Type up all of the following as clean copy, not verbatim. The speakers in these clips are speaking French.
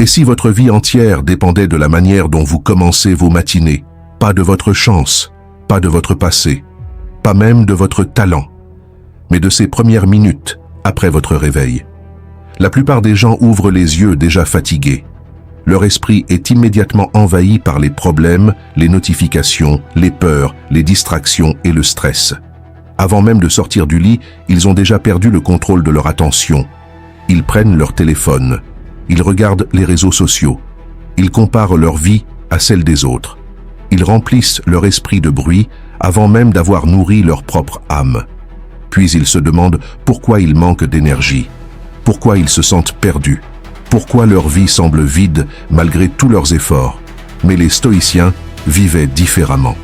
Et si votre vie entière dépendait de la manière dont vous commencez vos matinées, pas de votre chance, pas de votre passé, pas même de votre talent, mais de ces premières minutes après votre réveil. La plupart des gens ouvrent les yeux déjà fatigués. Leur esprit est immédiatement envahi par les problèmes, les notifications, les peurs, les distractions et le stress. Avant même de sortir du lit, ils ont déjà perdu le contrôle de leur attention. Ils prennent leur téléphone. Ils regardent les réseaux sociaux. Ils comparent leur vie à celle des autres. Ils remplissent leur esprit de bruit avant même d'avoir nourri leur propre âme. Puis ils se demandent pourquoi ils manquent d'énergie, pourquoi ils se sentent perdus, pourquoi leur vie semble vide malgré tous leurs efforts. Mais les stoïciens vivaient différemment.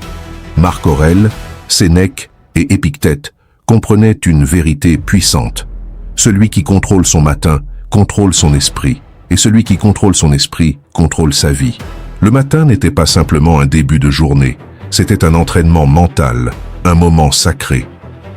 Marc Aurèle, Sénèque et Épictète comprenaient une vérité puissante. Celui qui contrôle son matin contrôle son esprit, et celui qui contrôle son esprit contrôle sa vie. Le matin n'était pas simplement un début de journée, c'était un entraînement mental, un moment sacré,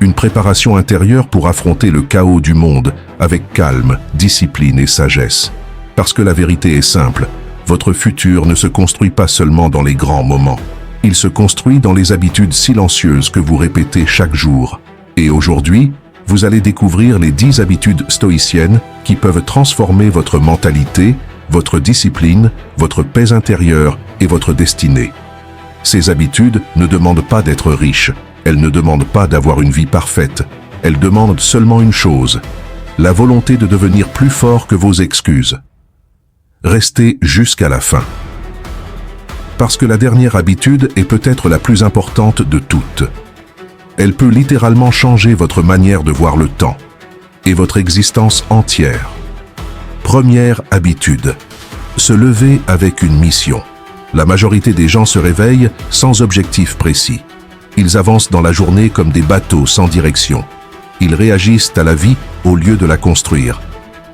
une préparation intérieure pour affronter le chaos du monde avec calme, discipline et sagesse. Parce que la vérité est simple, votre futur ne se construit pas seulement dans les grands moments. Il se construit dans les habitudes silencieuses que vous répétez chaque jour. Et aujourd'hui, vous allez découvrir les 10 habitudes stoïciennes qui peuvent transformer votre mentalité, votre discipline, votre paix intérieure et votre destinée. Ces habitudes ne demandent pas d'être riches, elles ne demandent pas d'avoir une vie parfaite, elles demandent seulement une chose, la volonté de devenir plus fort que vos excuses. Restez jusqu'à la fin. Parce que la dernière habitude est peut-être la plus importante de toutes. Elle peut littéralement changer votre manière de voir le temps et votre existence entière. Première habitude. Se lever avec une mission. La majorité des gens se réveillent sans objectif précis. Ils avancent dans la journée comme des bateaux sans direction. Ils réagissent à la vie au lieu de la construire.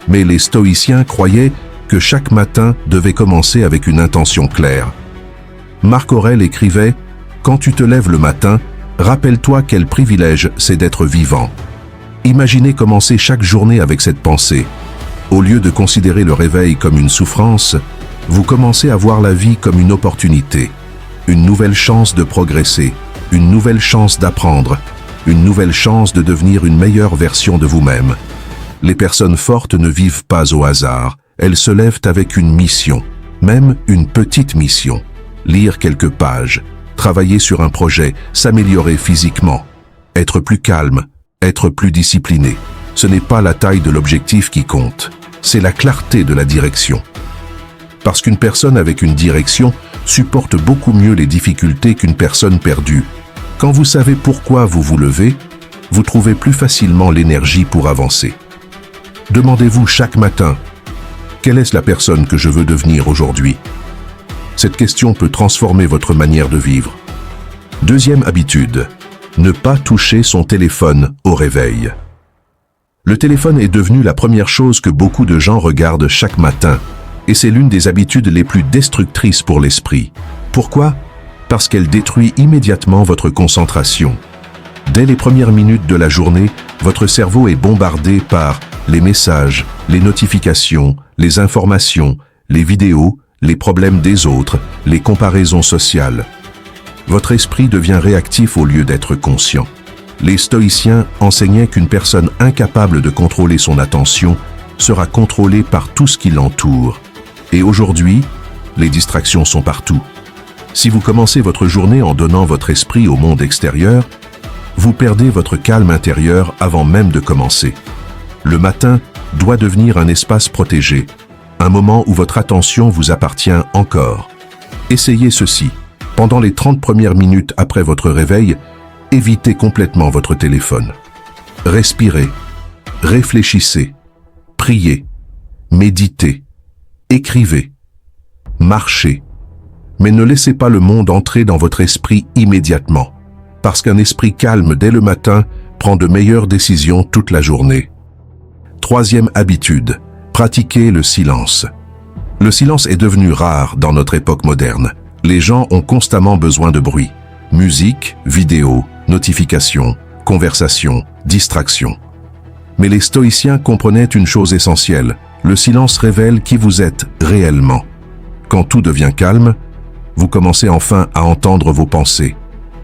Mais les stoïciens croyaient que chaque matin devait commencer avec une intention claire. Marc Aurèle écrivait « Quand tu te lèves le matin, rappelle-toi quel privilège c'est d'être vivant. » Imaginez commencer chaque journée avec cette pensée. Au lieu de considérer le réveil comme une souffrance, vous commencez à voir la vie comme une opportunité, une nouvelle chance de progresser, une nouvelle chance d'apprendre, une nouvelle chance de devenir une meilleure version de vous-même. Les personnes fortes ne vivent pas au hasard, elles se lèvent avec une mission, même une petite mission. Lire quelques pages, travailler sur un projet, s'améliorer physiquement, être plus calme, être plus discipliné. Ce n'est pas la taille de l'objectif qui compte, c'est la clarté de la direction. Parce qu'une personne avec une direction supporte beaucoup mieux les difficultés qu'une personne perdue. Quand vous savez pourquoi vous vous levez, vous trouvez plus facilement l'énergie pour avancer. Demandez-vous chaque matin, quelle est la personne que je veux devenir aujourd'hui? Cette question peut transformer votre manière de vivre. Deuxième habitude, ne pas toucher son téléphone au réveil. Le téléphone est devenu la première chose que beaucoup de gens regardent chaque matin, et c'est l'une des habitudes les plus destructrices pour l'esprit. Pourquoi? Parce qu'elle détruit immédiatement votre concentration. Dès les premières minutes de la journée, votre cerveau est bombardé par les messages, les notifications, les informations, les vidéos, les problèmes des autres, les comparaisons sociales. Votre esprit devient réactif au lieu d'être conscient. Les stoïciens enseignaient qu'une personne incapable de contrôler son attention sera contrôlée par tout ce qui l'entoure. Et aujourd'hui, les distractions sont partout. Si vous commencez votre journée en donnant votre esprit au monde extérieur, vous perdez votre calme intérieur avant même de commencer. Le matin doit devenir un espace protégé, un moment où votre attention vous appartient encore. Essayez ceci. Pendant les 30 premières minutes après votre réveil, évitez complètement votre téléphone. Respirez, réfléchissez, priez, méditez, écrivez, marchez. Mais ne laissez pas le monde entrer dans votre esprit immédiatement, parce qu'un esprit calme dès le matin prend de meilleures décisions toute la journée. Troisième habitude, pratiquez le silence. Le silence est devenu rare dans notre époque moderne. Les gens ont constamment besoin de bruit. Musique, vidéo, notifications, conversations, distractions. Mais les stoïciens comprenaient une chose essentielle, Le silence révèle qui vous êtes réellement. Quand tout devient calme, vous commencez enfin à entendre vos pensées.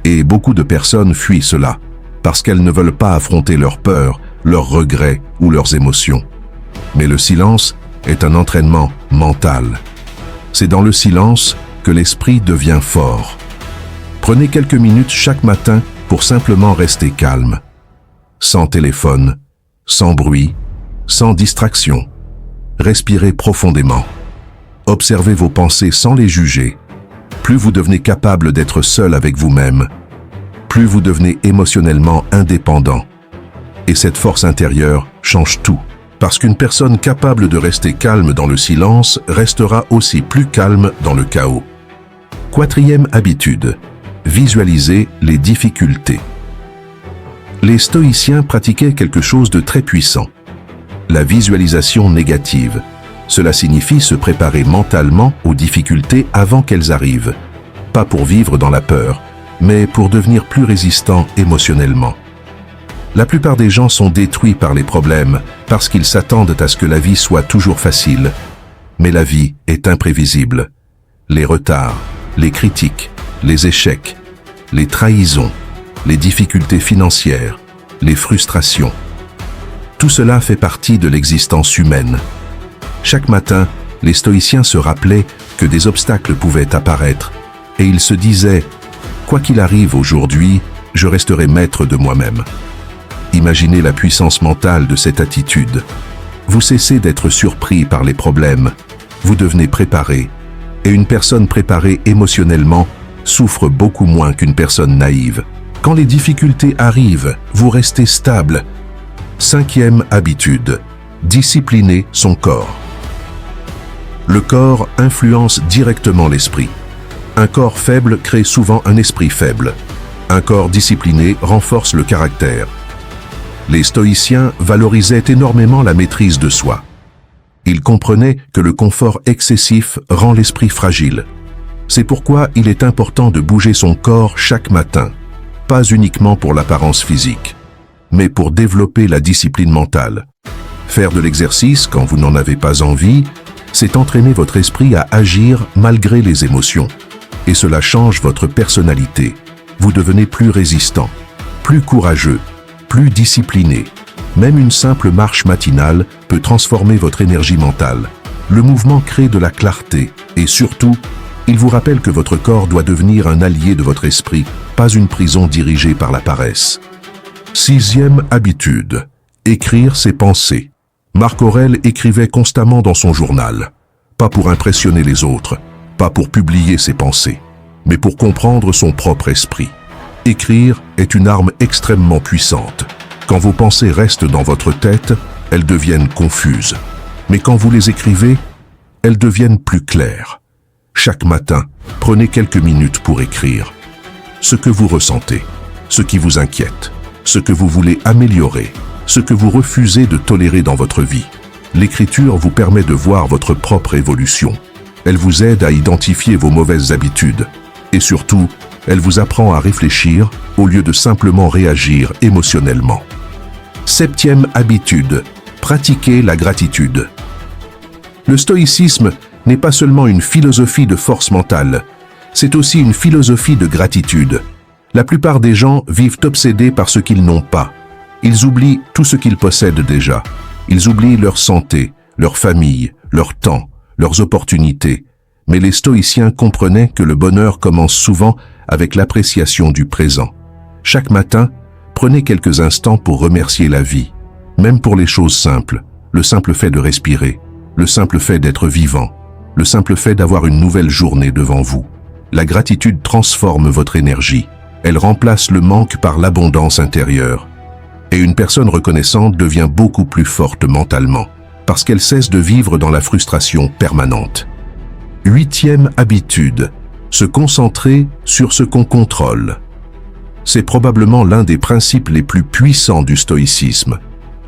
Et beaucoup de personnes fuient cela, parce qu'elles ne veulent pas affronter leurs peurs, leurs regrets ou leurs émotions. Mais le silence est un entraînement mental. C'est dans le silence que l'esprit devient fort. Prenez quelques minutes chaque matin pour simplement rester calme. Sans téléphone, sans bruit, sans distraction. Respirez profondément. Observez vos pensées sans les juger. Plus vous devenez capable d'être seul avec vous-même, plus vous devenez émotionnellement indépendant. Et cette force intérieure change tout. Parce qu'une personne capable de rester calme dans le silence restera aussi plus calme dans le chaos. 4e habitude. Visualiser les difficultés. Les stoïciens pratiquaient quelque chose de très puissant. La visualisation négative. Cela signifie se préparer mentalement aux difficultés avant qu'elles arrivent. Pas pour vivre dans la peur, mais pour devenir plus résistant émotionnellement. La plupart des gens sont détruits par les problèmes parce qu'ils s'attendent à ce que la vie soit toujours facile. Mais la vie est imprévisible. Les retards, les critiques, les échecs, les trahisons, les difficultés financières, les frustrations. Tout cela fait partie de l'existence humaine. Chaque matin, les stoïciens se rappelaient que des obstacles pouvaient apparaître et ils se disaient « Quoi qu'il arrive aujourd'hui, je resterai maître de moi-même ». Imaginez la puissance mentale de cette attitude. Vous cessez d'être surpris par les problèmes, vous devenez préparé, et une personne préparée émotionnellement souffre beaucoup moins qu'une personne naïve. Quand les difficultés arrivent, vous restez stable. 5e habitude. Discipliner son corps. Le corps influence directement l'esprit. Un corps faible crée souvent un esprit faible. Un corps discipliné renforce le caractère. Les stoïciens valorisaient énormément la maîtrise de soi. Ils comprenaient que le confort excessif rend l'esprit fragile. C'est pourquoi il est important de bouger son corps chaque matin, pas uniquement pour l'apparence physique, mais pour développer la discipline mentale. Faire de l'exercice quand vous n'en avez pas envie, c'est entraîner votre esprit à agir malgré les émotions. Et cela change votre personnalité. Vous devenez plus résistant, plus courageux, plus discipliné. Même une simple marche matinale peut transformer votre énergie mentale. Le mouvement crée de la clarté et surtout, il vous rappelle que votre corps doit devenir un allié de votre esprit, pas une prison dirigée par la paresse. 6e habitude. Écrire ses pensées. Marc Aurèle écrivait constamment dans son journal. Pas pour impressionner les autres, pas pour publier ses pensées, mais pour comprendre son propre esprit. Écrire est une arme extrêmement puissante. Quand vos pensées restent dans votre tête, elles deviennent confuses. Mais quand vous les écrivez, elles deviennent plus claires. Chaque matin, prenez quelques minutes pour écrire. Ce que vous ressentez, ce qui vous inquiète, ce que vous voulez améliorer, ce que vous refusez de tolérer dans votre vie. L'écriture vous permet de voir votre propre évolution. Elle vous aide à identifier vos mauvaises habitudes. Et surtout, elle vous apprend à réfléchir au lieu de simplement réagir émotionnellement. 7e habitude. Pratiquer la gratitude. Le stoïcisme n'est pas seulement une philosophie de force mentale, c'est aussi une philosophie de gratitude. La plupart des gens vivent obsédés par ce qu'ils n'ont pas. Ils oublient tout ce qu'ils possèdent déjà. Ils oublient leur santé, leur famille, leur temps, leurs opportunités. Mais les stoïciens comprenaient que le bonheur commence souvent avec l'appréciation du présent. Chaque matin, prenez quelques instants pour remercier la vie, même pour les choses simples, le simple fait de respirer, le simple fait d'être vivant, le simple fait d'avoir une nouvelle journée devant vous. La gratitude transforme votre énergie, elle remplace le manque par l'abondance intérieure. Et une personne reconnaissante devient beaucoup plus forte mentalement, parce qu'elle cesse de vivre dans la frustration permanente. 8e habitude, se concentrer sur ce qu'on contrôle. C'est probablement l'un des principes les plus puissants du stoïcisme.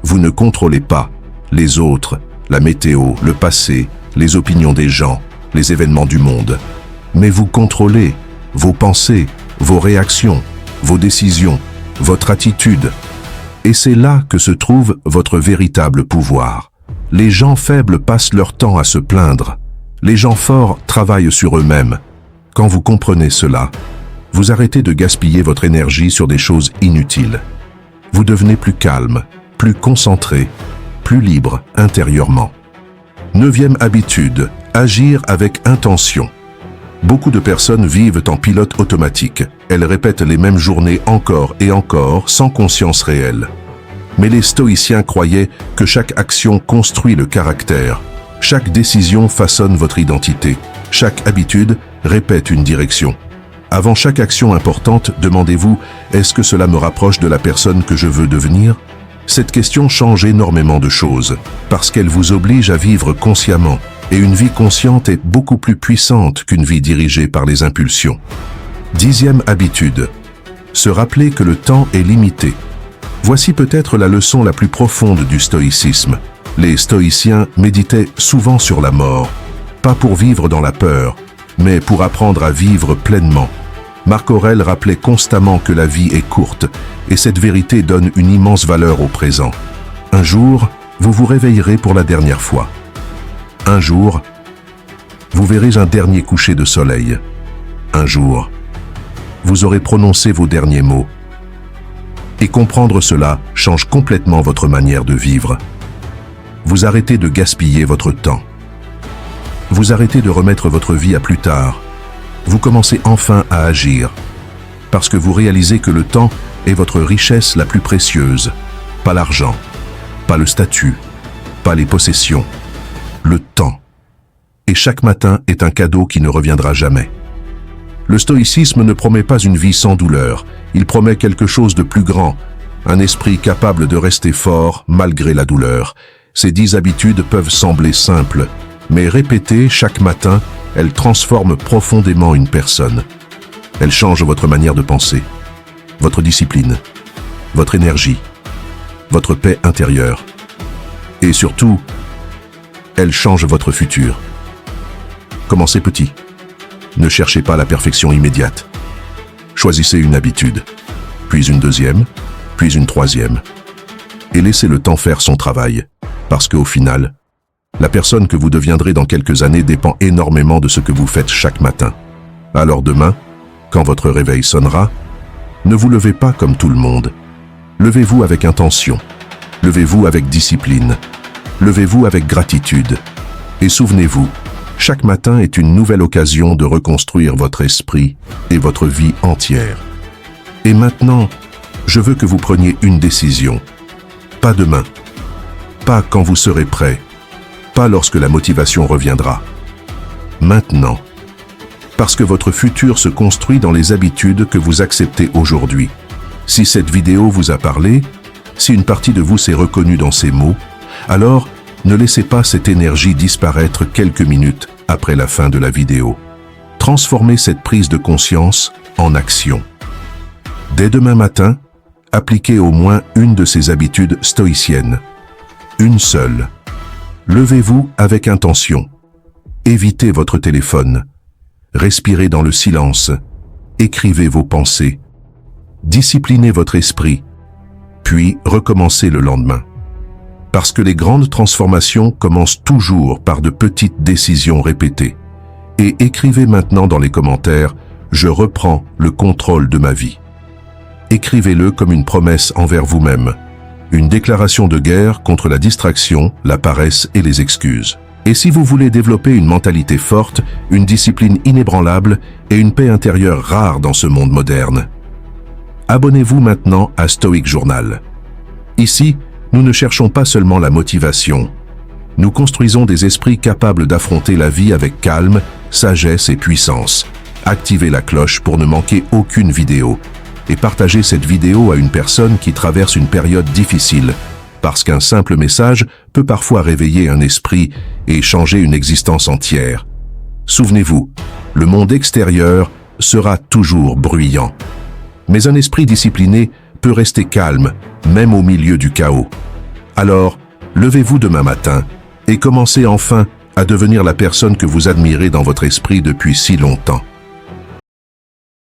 Vous ne contrôlez pas les autres, la météo, le passé, les opinions des gens, les événements du monde. Mais vous contrôlez vos pensées, vos réactions, vos décisions, votre attitude. Et c'est là que se trouve votre véritable pouvoir. Les gens faibles passent leur temps à se plaindre. Les gens forts travaillent sur eux-mêmes. Quand vous comprenez cela, vous arrêtez de gaspiller votre énergie sur des choses inutiles. Vous devenez plus calme, plus concentré, plus libre intérieurement. 9e habitude, agir avec intention. Beaucoup de personnes vivent en pilote automatique. Elles répètent les mêmes journées encore et encore sans conscience réelle. Mais les stoïciens croyaient que chaque action construit le caractère. Chaque décision façonne votre identité. Chaque habitude répète une direction. Avant chaque action importante, demandez-vous « Est-ce que cela me rapproche de la personne que je veux devenir ?» Cette question change énormément de choses, parce qu'elle vous oblige à vivre consciemment. Et une vie consciente est beaucoup plus puissante qu'une vie dirigée par les impulsions. 10e habitude. Se rappeler que le temps est limité. Voici peut-être la leçon la plus profonde du stoïcisme. Les stoïciens méditaient souvent sur la mort, pas pour vivre dans la peur, mais pour apprendre à vivre pleinement. Marc Aurèle rappelait constamment que la vie est courte, et cette vérité donne une immense valeur au présent. Un jour, vous vous réveillerez pour la dernière fois. Un jour, vous verrez un dernier coucher de soleil. Un jour, vous aurez prononcé vos derniers mots. Et comprendre cela change complètement votre manière de vivre. Vous arrêtez de gaspiller votre temps. Vous arrêtez de remettre votre vie à plus tard. Vous commencez enfin à agir. Parce que vous réalisez que le temps est votre richesse la plus précieuse. Pas l'argent, pas le statut, pas les possessions. Le temps. Et chaque matin est un cadeau qui ne reviendra jamais. Le stoïcisme ne promet pas une vie sans douleur, il promet quelque chose de plus grand, un esprit capable de rester fort malgré la douleur. Ces 10 habitudes peuvent sembler simples, mais répétées chaque matin, elles transforment profondément une personne. Elles changent votre manière de penser, votre discipline, votre énergie, votre paix intérieure. Et surtout, elles changent votre futur. Commencez petit. Ne cherchez pas la perfection immédiate. Choisissez une habitude, puis une deuxième, puis une troisième. Et laissez le temps faire son travail, parce qu'au final, la personne que vous deviendrez dans quelques années dépend énormément de ce que vous faites chaque matin. Alors demain, quand votre réveil sonnera, ne vous levez pas comme tout le monde. Levez-vous avec intention. Levez-vous avec discipline. Levez-vous avec gratitude. Et souvenez-vous, chaque matin est une nouvelle occasion de reconstruire votre esprit et votre vie entière. Et maintenant, je veux que vous preniez une décision. Pas demain. Pas quand vous serez prêt. Pas lorsque la motivation reviendra. Maintenant. Parce que votre futur se construit dans les habitudes que vous acceptez aujourd'hui. Si cette vidéo vous a parlé, si une partie de vous s'est reconnue dans ces mots, alors ne laissez pas cette énergie disparaître quelques minutes après la fin de la vidéo. Transformez cette prise de conscience en action. Dès demain matin, appliquez au moins une de ces habitudes stoïciennes. Une seule. Levez-vous avec intention. Évitez votre téléphone. Respirez dans le silence. Écrivez vos pensées. Disciplinez votre esprit. Puis recommencez le lendemain. Parce que les grandes transformations commencent toujours par de petites décisions répétées. Et écrivez maintenant dans les commentaires « Je reprends le contrôle de ma vie ». Écrivez-le comme une promesse envers vous-même, une déclaration de guerre contre la distraction, la paresse et les excuses. Et si vous voulez développer une mentalité forte, une discipline inébranlable et une paix intérieure rare dans ce monde moderne, abonnez-vous maintenant à Stoic Journal. Ici, nous ne cherchons pas seulement la motivation. Nous construisons des esprits capables d'affronter la vie avec calme, sagesse et puissance. Activez la cloche pour ne manquer aucune vidéo. Et partagez cette vidéo à une personne qui traverse une période difficile, parce qu'un simple message peut parfois réveiller un esprit et changer une existence entière. Souvenez-vous, le monde extérieur sera toujours bruyant. Mais un esprit discipliné peut rester calme, même au milieu du chaos. Alors, levez-vous demain matin et commencez enfin à devenir la personne que vous admirez dans votre esprit depuis si longtemps.